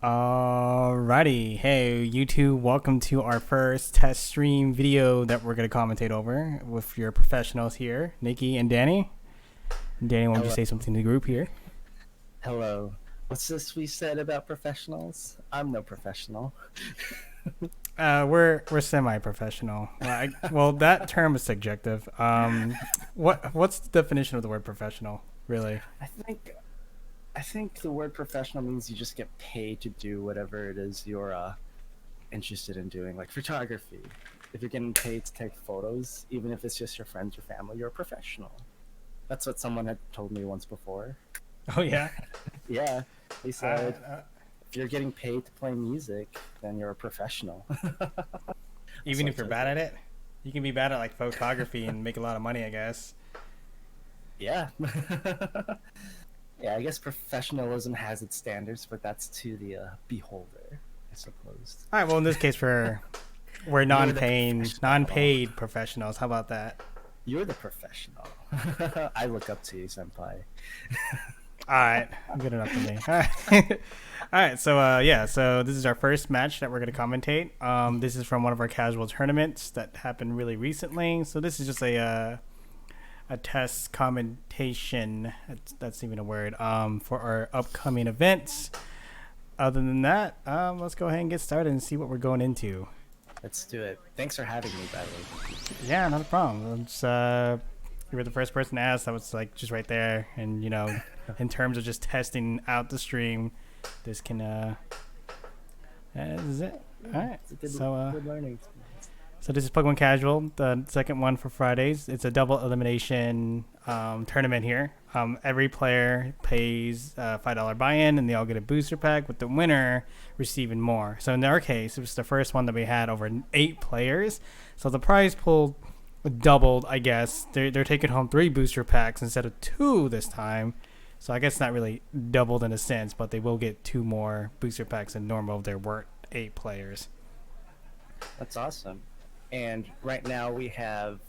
Alrighty, hey YouTube, welcome to our first test stream video that we're going to commentate over with your professionals here, Nikki and Danny. Danny, why don't you Hello. say something to the group here? Hello. What's this we said about professionals? I'm no professional. We're semi-professional. Well, that term is subjective. What's the definition of the word professional, really? I think I think the word professional means you just get paid to do whatever it is you're interested in doing, like photography. If you're getting paid to take photos, even if it's just your friends or family, you're a professional. That's what someone had told me once before. Oh yeah. Yeah, they said uh, if you're getting paid to play music, then you're a professional. Even So if you're it bad says at it, you can be bad at like photography and make a lot of money, I guess. yeah. Yeah, I guess professionalism has its standards, but that's to the beholder, I suppose. All right. Well, in this case, we're You're the non-paying, professional. non-paid professionals. How about that? You're the professional. I look up to you, senpai. All right, good enough for me. All right, all right. So this is our first match that we're gonna commentate. This is from one of our casual tournaments that happened really recently. So this is just a test commentation. That's even a word. For our upcoming events. Other than that, let's go ahead and get started and see what we're going into. Let's do it. Thanks for having me, by the way. Yeah, not a problem. You were the first person to ask. That was like just right there, and in terms of just testing out the stream, this can this is it. All right. It's a good, So good learning experience. so this is Pokemon Casual, the second one for Fridays. It's a double elimination tournament here. Every player pays a $5 buy-in, and they all get a booster pack, with the winner receiving more. So in our case, it was the first one that we had over 8 players. So the prize pool doubled, I guess. They're taking home 3 booster packs instead of 2 this time. So I guess not really doubled in a sense, but they will get 2 more booster packs than normal if there weren't 8 players. That's awesome. And right now we have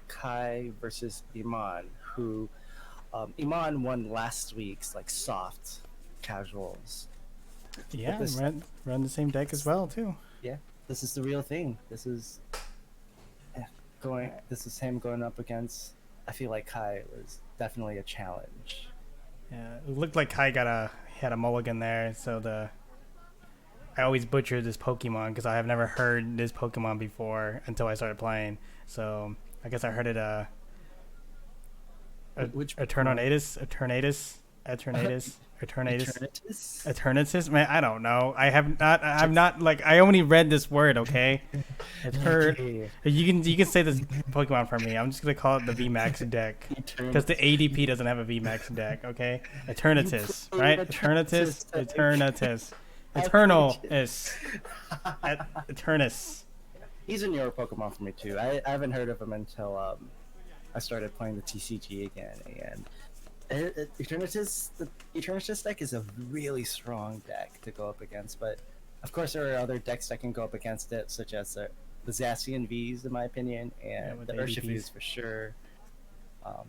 Kai versus Iman, who Iman won last week's like soft casuals. But Yeah, this, run the same deck as well too. yeah, this is the real thing. This is going. This is him going up against. I feel like Kai was definitely a challenge. Yeah, it looked like Kai had a mulligan there. So I always butcher this Pokemon because I have never heard this Pokemon before until I started playing. So I guess I heard it Which Eternatus? Eternatus. Man, I don't know. I have not. I'm not like I only read this word. Okay, Okay. You can say this Pokemon for me. I'm just gonna call it the VMAX deck because the ADP doesn't have a VMAX deck. Okay, Eternatus, right? Eternatus deck. Eternatus, I Eternal played is Eternus. He's a newer Pokemon for me too. I haven't heard of him until I started playing the TCG again, and the Eternatus deck is a really strong deck to go up against. But of course, there are other decks that can go up against it, such as the Zacian Vs, in my opinion, and With the the ADPs. Urshifus for sure. Um,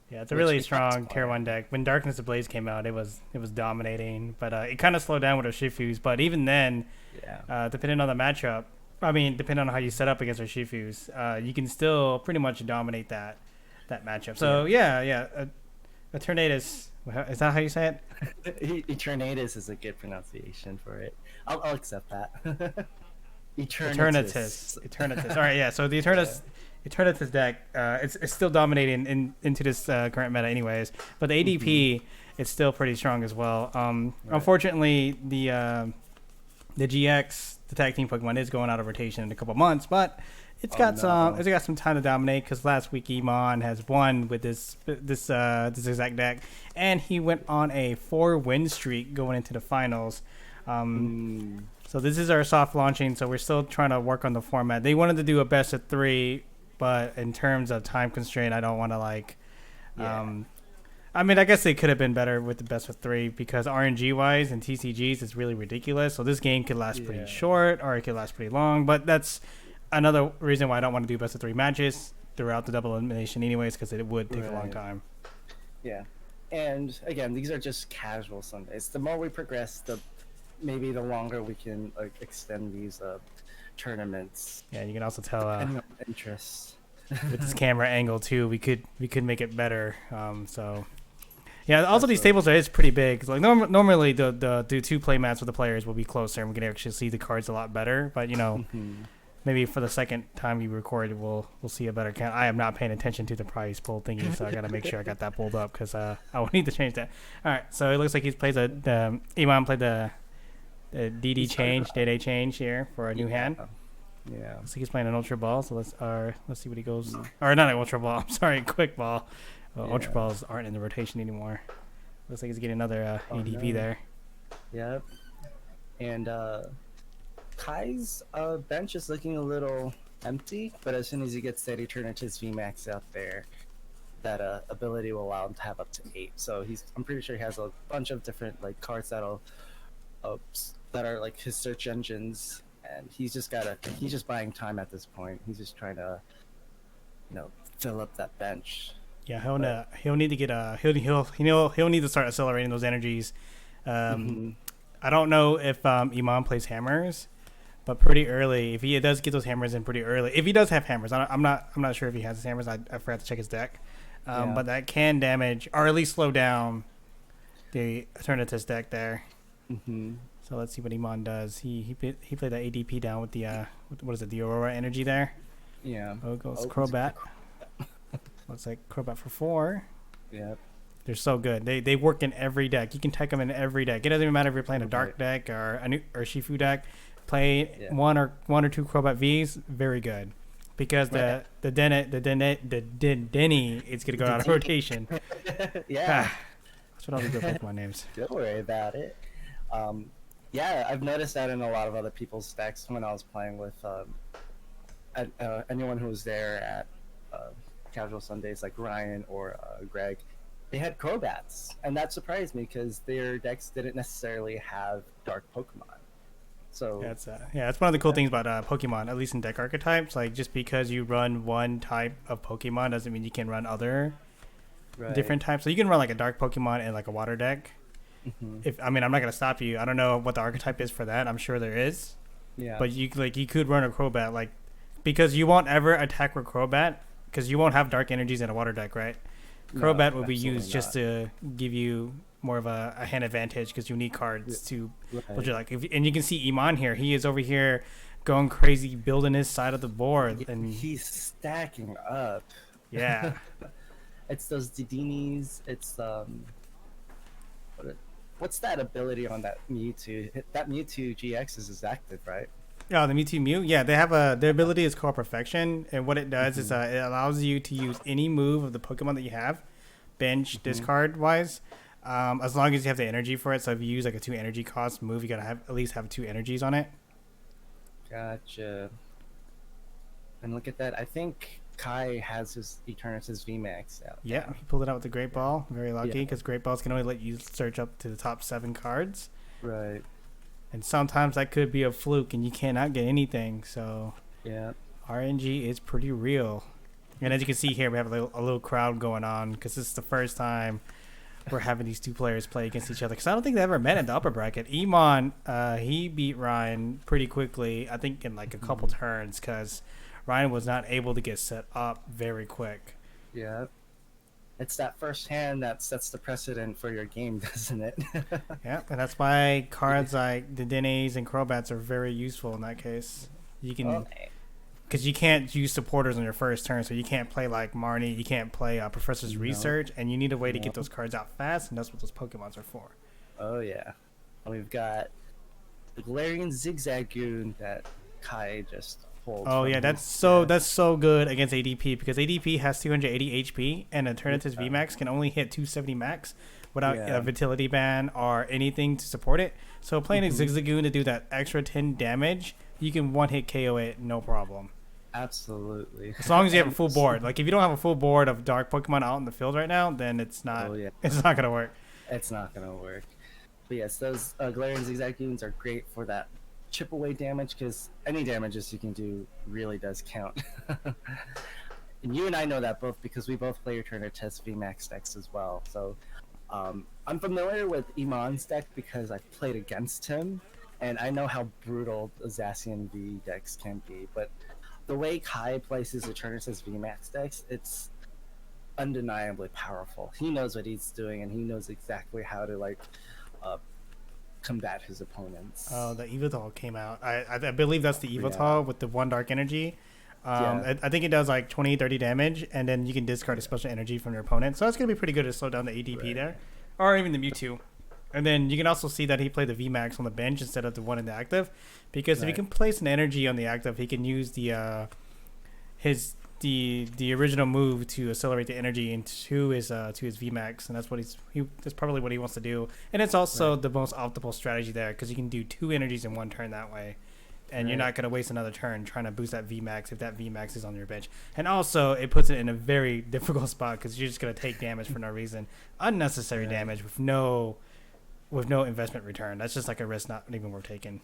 Yeah, it's a which really Iman's strong tier playing. 1 deck. When Darkness Ablaze came out, it was dominating, but it kind of slowed down with Urshifu's. But even then, Yeah. depending on the matchup, I mean, depending on how you set up against Urshifu's, you can still pretty much dominate that matchup. So Eternatus, is that how you say it? Eternatus is a good pronunciation for it. I'll accept that. Eternatus. All right, yeah. So the Eternatus deck, it's still dominating into this current meta, anyways. But the ADP, it's still pretty strong as well. Right. Unfortunately, the GX, the tag team Pokemon, is going out of rotation in a couple months, but it's got some time to dominate because last week Iman has won with this exact deck, and he went on a 4-win streak going into the finals. So this is our soft launching, so we're still trying to work on the format. They wanted to do a best of 3, but in terms of time constraint, I don't want to I mean, I guess they could have been better with the best of 3 because RNG wise and TCGs is really ridiculous. So this game could last pretty short or it could last pretty long. But that's another reason why I don't want to do best of 3 matches throughout the double elimination, anyways, because it would take a long time. Yeah, and again, these are just casual Sundays. The more we progress, the maybe the longer we can like extend these tournaments, Yeah, you can also tell depending on interests. with this camera angle too, we could make it better. So yeah, also these Absolutely. tables are is pretty big. Like normally the two play mats with the players will be closer and we can actually see the cards a lot better. But Mhm. maybe for the second time you record, we'll see a better count. I am not paying attention to the price pull thingy, so I gotta make sure I got that pulled up because I will need to change that. All right, so it looks like he's played the Iman played the DD change, day change here for a new hand. Yeah. Looks like he's playing an ultra ball. So let's see what he goes. Or not an ultra ball. I'm sorry, quick ball. Well, ultra balls aren't in the rotation anymore. Looks like he's getting another ADP there. Yep. And Kai's bench is looking a little empty, but as soon as he gets that Eternatus VMAX out there, that ability will allow him to have up to 8. So I'm pretty sure he has a bunch of different like cards that are like his search engines, and he's just buying time at this point. He's just trying to, fill up that bench. Yeah, he'll need to get he'll need to start accelerating those energies. I don't know if Iman plays hammers, but pretty early, if he does get those hammers in pretty early, if he does have hammers, I'm not sure if he has his hammers. I forgot to check his deck, but that can damage or at least slow down the Eternatus deck there. So let's see what Iman does. He played that ADP down with the what is it, the Aurora energy there. Yeah. Oh, goes Crobat. Looks like Crobat for 4. Yep. They're so good. They work in every deck. You can tech them in every deck. It doesn't even matter if you're playing a dark deck or a Shifu deck. Play one or two Crobat Vs. Very good, because the Denny is gonna go out of rotation. Yeah. That's what all the good Pokemon names. Don't worry about it. Yeah, I've noticed that in a lot of other people's decks when I was playing with anyone who was there at Casual Sundays, like Ryan or Greg. They had Crobats, and that surprised me because their decks didn't necessarily have dark Pokemon. So that's one of the cool things about Pokemon, at least in deck archetypes. Like, just because you run one type of Pokemon doesn't mean you can run other different types. So you can run like a dark Pokemon and like a water deck. I'm not gonna stop you. I don't know what the archetype is for that. I'm sure there is. Yeah. But you could run a Crobat, like, because you won't ever attack with Crobat because you won't have dark energies in a water deck, right? Crobat will be used just to give you more of a hand advantage because you need cards to build your like. And you can see Iman here. He is over here going crazy, building his side of the board, and he's stacking up. Yeah. It's those Didinis. It's what's that ability on that Mewtwo? That Mewtwo GX is active, right? Oh, the Mewtwo Mew? Yeah, they have their ability is called Perfection, and what it does is it allows you to use any move of the Pokemon that you have, bench, discard wise, as long as you have the energy for it. So if you use like a 2 energy cost move, you gotta at least have 2 energies on it. Gotcha. And look at that. I think Kai has his Eternatus VMAX out. Yeah, he pulled it out with the Great Ball. Very lucky, because Great Balls can only let you search up to the top 7 cards. Right. And sometimes that could be a fluke and you cannot get anything. So yeah, RNG is pretty real. And as you can see here, we have a little crowd going on because this is the first time we're having these two players play against each other. Because I don't think they ever met in the upper bracket. Iman, he beat Ryan pretty quickly, I think in like a couple turns, because Ryan was not able to get set up very quick. Yeah. It's that first hand that sets the precedent for your game, doesn't it? Yeah, and that's why cards like the Dennes and Crobats are very useful in that case. You can, because you can't use supporters on your first turn, so you can't play like Marnie, you can't play Professor's Research, and you need a way to get those cards out fast, and that's what those Pokemons are for. Oh yeah, and we've got the Galarian Zigzagoon that Kai just pulled. Oh yeah, that's so good against ADP, because ADP has 280 HP and Eternatus VMAX can only hit 270 max without a Vitality Ban or anything to support it. So playing a Zigzagoon to do that extra 10 damage, you can one-hit KO it, no problem. Absolutely. As long as you have a full board. Like if you don't have a full board of dark Pokemon out in the field right now, then it's not. It's not gonna work. It's not gonna work. But yes, those Galarian Zigzagoons are great for that chip away damage, because any damages you can do really does count. And you and I know that both because we both play Eternatus VMAX decks as well. So I'm familiar with Iman's deck because I've played against him, and I know how brutal the Zacian V decks can be. But the way Kai plays his Eternatus VMAX decks, it's undeniably powerful. He knows what he's doing, and he knows exactly how to like uh, combat his opponents. Oh, the Evital came out. I believe that's the Evital Yeah. with the 1 dark energy. Yeah. I think it does like 20, 30 damage, and then you can discard a special energy from your opponent. So that's going to be pretty good to slow down the ADP Right. there. Or even the Mewtwo. And then you can also see that he played the VMAX on the bench instead of the 1 in the active. Because if he Right. can place an energy on the active, he can use the the original move to accelerate the energy into his VMAX, and that's probably what he wants to do. And it's also Right. the most optimal strategy there because you can do 2 energies in 1 turn that way, and you're Right. not going to waste another turn trying to boost that VMAX if that VMAX is on your bench. And also, it puts it in a very difficult spot because you're just going to take damage for no reason, unnecessary Right. damage with no investment return. That's just like a risk not even worth taking.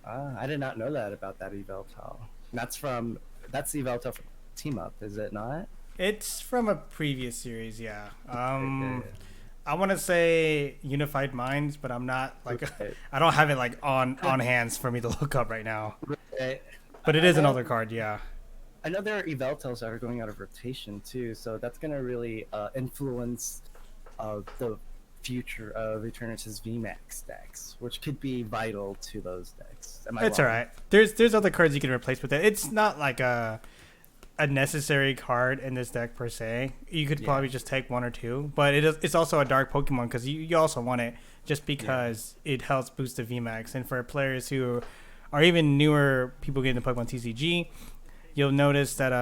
I did not know that about that Eveltal. That's the Eveltal from Team Up, is it not? It's from a previous series, yeah. Yeah. I want to say Unified Minds, but I'm not like Right. I don't have it like on hands for me to look up right now. Right. But it I is know- another card, yeah. I know there are Eveltals that are going out of rotation too, so that's going to really influence the future of Eternatus VMAX decks, which could be vital to those decks. Am I It's wrong? all right. There's other cards you can replace with it. It's not like a necessary card in this deck per se. You could Yeah. probably just take 1 or 2, but it's also a dark Pokemon because you also want it just because it helps boost the VMAX. And for players who are even newer people getting the Pokemon TCG, you'll notice that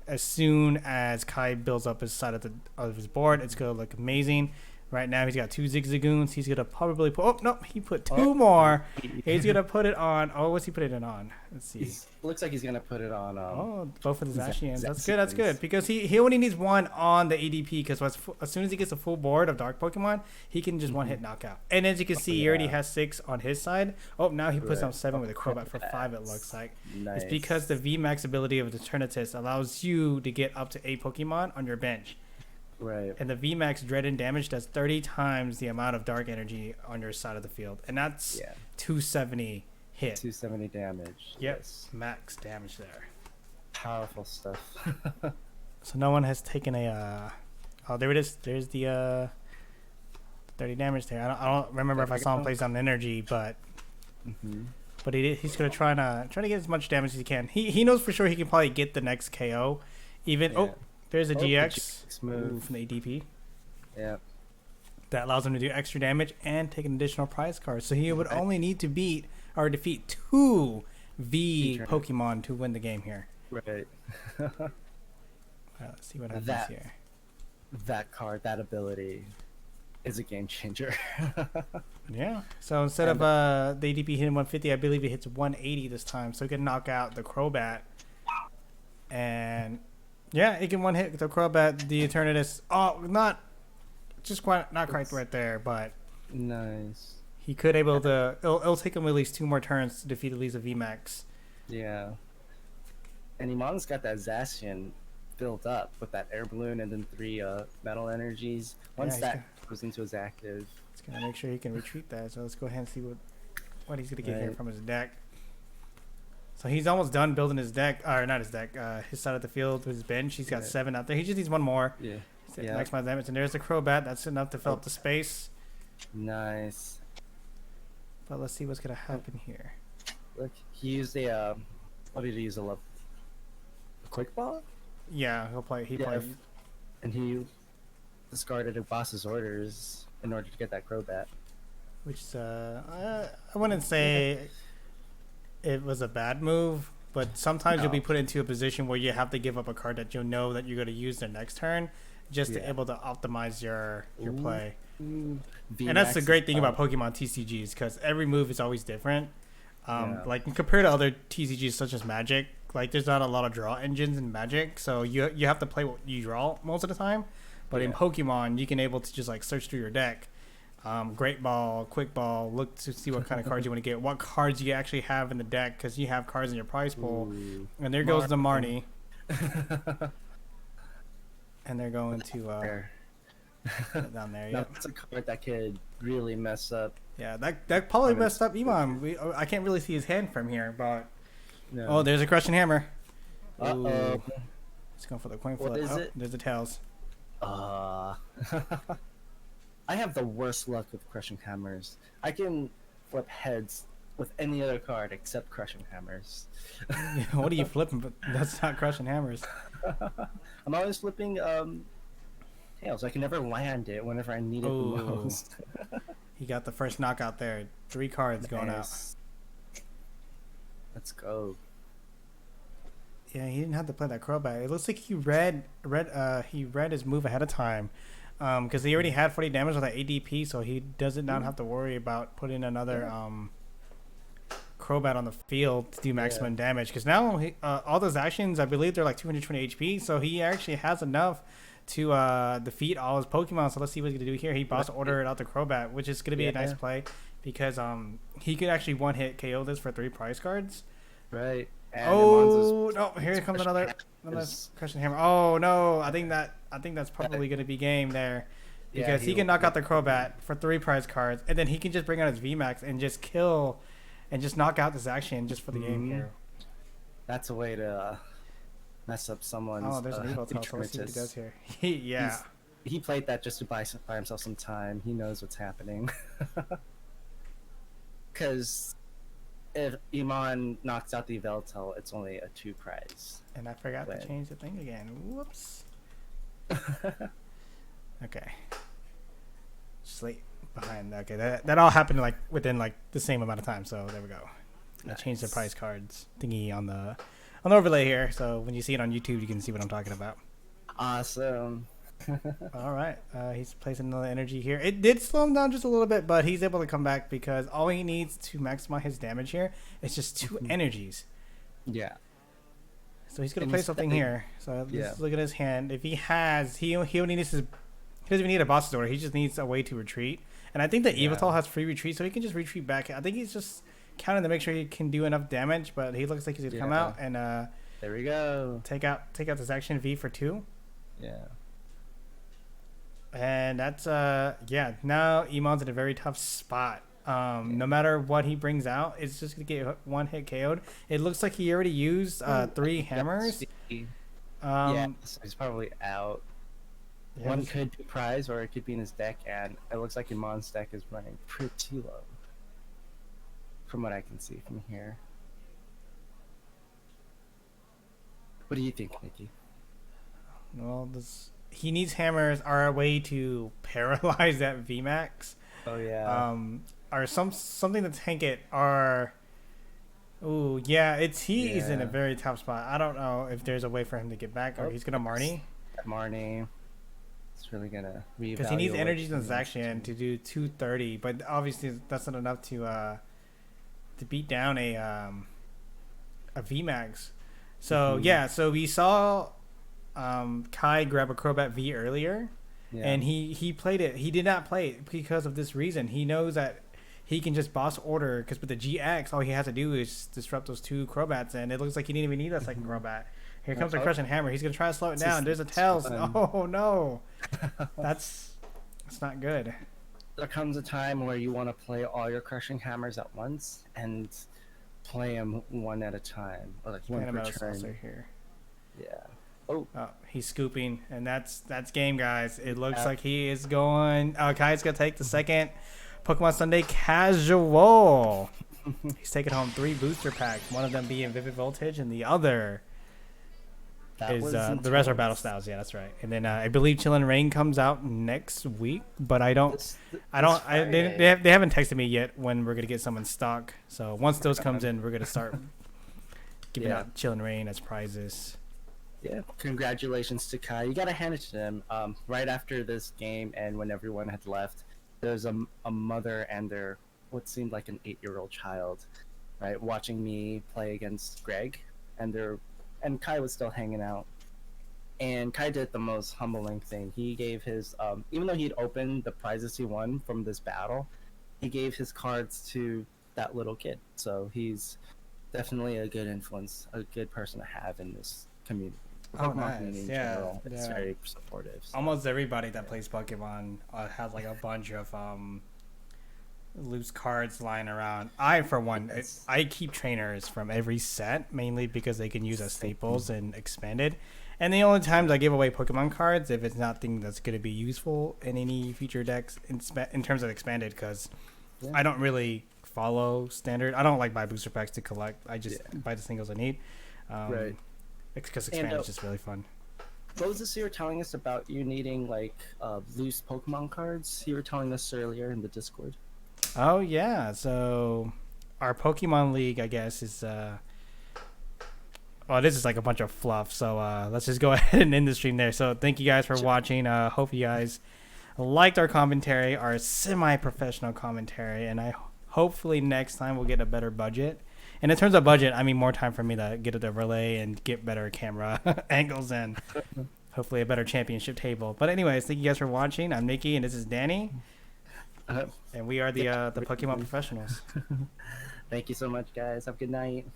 as soon as Kai builds up his side of his board, it's gonna look amazing. Right now, he's got 2 Zigzagoons. He's gonna probably put. Oh no, he put 2 more. He's gonna put it on. Oh, what's he put it on? Let's see. Looks like he's going to put it on. Oh, both of the Zacians. That's Zacians. good. That's good because he only needs 1 on the ADP because as soon as he gets a full board of Dark Pokemon, he can just 1-hit knockout. And as you can see, he already yeah. has 6 on his side. Oh, now he puts Right. on 7 with a Crobat for 5. It looks like. Nice. It's because the VMAX ability of the Eternatus allows you to get up to 8 Pokemon on your bench. Right. And the VMAX Dread damage does 30 times the amount of dark energy on your side of the field. And that's Yeah. 270 hit. 270 damage. Yep. Yes. Max damage there. Powerful stuff. So no one has taken a... oh, there it is. There's the 30 damage there. I don't remember if I saw him place down energy, but... Mm-hmm. But he's going to try to get as much damage as he can. He knows for sure he can probably get the next KO. Even... Yeah. Oh, there's a Oh, GX. GX move. From the ADP. Yeah. That allows him to do extra damage and take an additional prize card. So he would Right. only need to beat or defeat 2 V Feature. Pokemon to win the game here. Right. Let's see what happens That- here. That card, that ability, is a game changer. Yeah. So instead of the ADP hitting 150, I believe it hits 180 this time. So he can knock out the Crobat. And yeah, it can 1-hit the Crobat, the Eternatus. Oh, not quite right there, but Nice. he could able to. It'll take him at least 2 more turns to defeat at least a VMAX. Yeah. And Iman's got that Zacian built up with that air balloon and then 3 metal energies. Once he's that goes into his active. It's gonna make sure he can retreat that. So let's go ahead and see what he's gonna get here Right. from his deck. So he's almost done building his deck, or not his deck, his side of the field with his bench. He's got Yeah. 7 out there. He just needs 1 more. Yeah. To Yeah. maximize damage. And there's the Crobat. That's enough to fill up the space. Nice. But let's see what's gonna happen here. Look, he used a what did he use? A quick ball? Yeah, he'll play. He Yeah, plays. And he discarded a boss's orders in order to get that Crobat. Which I wouldn't say it was a bad move, but sometimes you'll be No. put into a position where you have to give up a card that you'll know that you're going to use the next turn, just to Yeah. able to optimize your Ooh. play. And VMAX that's the great is thing about up. Pokemon TCGs, because every move is always different. Yeah. Like compared to other TCGs such as Magic, like there's not a lot of draw engines in Magic, so you have to play what you draw most of the time. But in Yeah. Pokemon, you can able to just like search through your deck, Great Ball, Quick Ball, look to see what kind of cards you want to get, what cards you actually have in the deck, because you have cards in your prize pool. Ooh. And there goes the Marnie. Marnie, and they're going to There. down there. Now Yep. that's a card that could really mess up Yeah, that probably messed opponent's up Iman. I can't really see his hand from here, but oh, no. there's a crushing hammer. Uh-oh. Ooh, he's going for the coin What flip. is Oh, it? there's the tails. Uh I have the worst luck with crushing hammers. I can flip heads with any other card except crushing hammers. What are you flipping? But that's not crushing hammers. I'm always flipping tails. I can never land it whenever I need it the Oh, most. he got the first knockout there. 3 cards going out. Nice. Let's go. Yeah, he didn't have to play that crowbat. It looks like he read his move ahead of time, because he already had 40 damage with that ADP, so he does not have to worry about putting another crowbat on the field to do maximum damage. Because now all those actions, I believe they're like 220 HP, so he actually has enough to defeat all his Pokemon. So let's see what he's gonna do here. He boss ordered out the crowbat, which is gonna be a nice play because he could actually one hit KO this for 3 prize cards. Right. And Oh no! Here comes another is- crushing hammer. Oh no! I think that's probably gonna be game there, because he can knock out the Crobat for 3 prize cards, and then he can just bring out his VMAX and just kill, and just knock out this action just for the game here. That's a way to mess up someone's. Oh, there's an evil tail. So let's see what he does here. Yeah. He played that just to buy himself some time. He knows what's happening. Because if Iman knocks out the Veltel, it's only a 2 prize. And I forgot to change the thing again. Whoops. Okay. Just like behind. Okay, that all happened like within like the same amount of time. So there we go. I changed the prize cards thingy on the overlay here. So when you see it on YouTube, you can see what I'm talking about. Awesome. All right. He's placing another energy here. It did slow him down just a little bit, but he's able to come back because all he needs to maximize his damage here is just 2 energies. Yeah. So he's gonna play something here. So let's look at his hand. If he has, he only needs his. He doesn't even need a boss's order. He just needs a way to retreat. And I think that Evital has free retreat, so he can just retreat back. I think he's just counting to make sure he can do enough damage. But he looks like he's gonna come out and there we go. Take out this action V for 2. Yeah. And that's now Iman's in a very tough spot. No matter what he brings out, it's just gonna get 1 hit KO'd. It looks like he already used 3 hammers. So he's probably out. One could be prize, or it could be in his deck, and it looks like Iman's deck is running pretty low, from what I can see from here. What do you think, Nikki? Well, he needs hammers are a way to paralyze that VMAX. Oh yeah. Or something to tank it. Or he's in a very tough spot. I don't know if there's a way for him to get back, or he's gonna Marnie. It's really gonna reevaluate. Because he needs energies in his action to do 230, but obviously that's not enough to beat down a VMAX. So so we saw Kai grab a Crobat V earlier, and he played it. He did not play it because of this reason. He knows that he can just boss order, because with the GX, all he has to do is disrupt those 2 Crobats, and it looks like he didn't even need that second Crobat. Here comes the crushing hammer. He's gonna try to slow it down. There's a tails. Oh no, that's not good. There comes a time where you want to play all your crushing hammers at once and play them one at a time, or like one per turn. Here. Yeah. Oh, he's scooping, and that's game, guys. It looks like he is going. Kai's gonna take the second Pokemon Sunday casual. He's taking home 3 booster packs. One of them being Vivid Voltage, and the other is the rest are battle styles. Yeah, that's right. And then I believe Chillin' Rain comes out next week, but they haven't texted me yet when we're gonna get some in stock. So once those comes in, we're gonna start giving out Chillin' Rain as prizes. Yeah, congratulations to Kai. You gotta hand it to them. Right after this game, and when everyone had left, there's a mother and their what seemed like an 8-year-old child, right, watching me play against Greg, and Kai was still hanging out. And Kai did the most humbling thing. He gave his, even though he'd opened the prizes he won from this battle, he gave his cards to that little kid. So he's definitely a good influence, a good person to have in this community. The Oh, Pokemon community nice. in Yeah, general is yeah. very supportive. So. Almost everybody that plays Pokemon has like a bunch of loose cards lying around. I, for one, Yes. I keep trainers from every set mainly because they can use as staples and expanded. And the only times I give away Pokemon cards if it's not thing that's going to be useful in any future decks in terms of expanded, because Yeah. I don't really follow standard. I don't like buy booster packs to collect. I just buy the singles I need. Right. Because expanded is just really fun. What was this you were telling us about you needing like loose Pokemon cards? You were telling us earlier in the Discord. Oh yeah, so our Pokemon League, I guess, is well, this is like a bunch of fluff. So let's just go ahead and end the stream there. So thank you guys for watching. Hope you guys liked our commentary, our semi-professional commentary, and hopefully next time we'll get a better budget. And in terms of budget, I mean more time for me to get a relay and get better camera angles and hopefully a better championship table. But anyways, thank you guys for watching. I'm Nikki and this is Danny. And we are the Pokemon professionals. Thank you so much, guys. Have a good night.